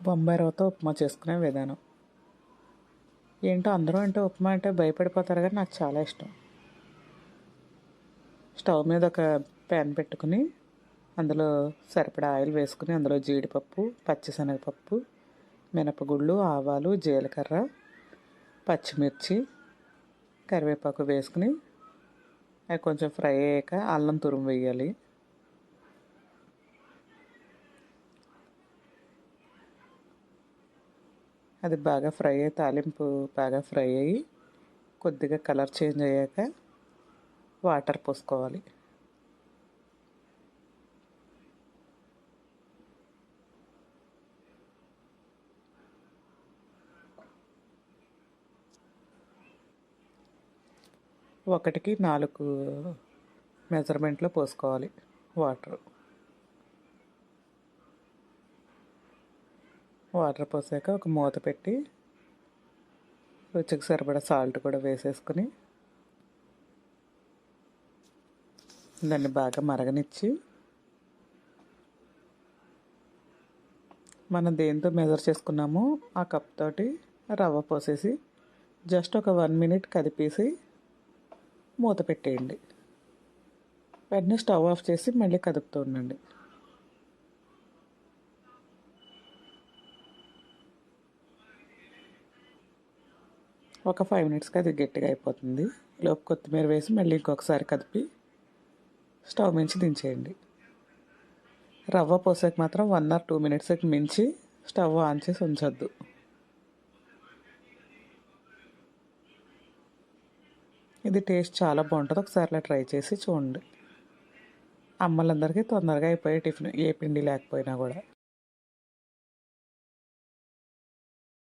బొంబాయి రవ్వతో ఉప్మా చేసుకునే విధానం. ఏంటో అందరూ అంటే ఉప్మా అంటే భయపడిపోతారు, కానీ నాకు చాలా ఇష్టం. స్టవ్ మీద ఒక ప్యాన్ పెట్టుకుని అందులో సరిపడా ఆయిల్ వేసుకుని అందులో జీడిపప్పు, పచ్చిశనగపప్పు, మినపగుళ్ళు, ఆవాలు, జీలకర్ర, పచ్చిమిర్చి, కరివేపాకు వేసుకుని అవి కొంచెం ఫ్రై అయ్యాక అల్లం తురుము వేయాలి. అది బాగా ఫ్రై అయ్యి తాలింపు బాగా ఫ్రై అయ్యి కొద్దిగా కలర్ చేంజ్ అయ్యాక వాటర్ పోసుకోవాలి. ఒకటికి 4 మెజర్మెంట్లో పోసుకోవాలి వాటర్ పోసాక ఒక మూత పెట్టి రుచికి సరిపడా సాల్ట్ కూడా వేసేసుకుని దాన్ని బాగా మరగనిచ్చి మనం దేంతో మెజర్ చేసుకున్నామో ఆ కప్ తోటి రవ్వ పోసేసి జస్ట్ ఒక 1 మినిట్ కదిపేసి మూత పెట్టేయండి. వెంటనే స్టవ్ ఆఫ్ చేసి మళ్ళీ కదుపుతూ ఉండండి. ఒక 5 మినిట్స్కి అది గట్టిగా అయిపోతుంది. లోపు కొత్తిమీర వేసి మళ్ళీ ఇంకొకసారి కదిపి స్టవ్ మించి దించేయండి. రవ్వ పోసాక మాత్రం 1 or 2 మినిట్స్కి మించి స్టవ్ ఆన్ చేసి ఉంచొద్దు. ఇది టేస్ట్ చాలా బాగుంటుంది. ఒకసారి ఇలా ట్రై చేసి చూడండి. అమ్మలందరికీ తొందరగా అయిపోయే టిఫిన్, ఏ పిండి లేకపోయినా కూడా.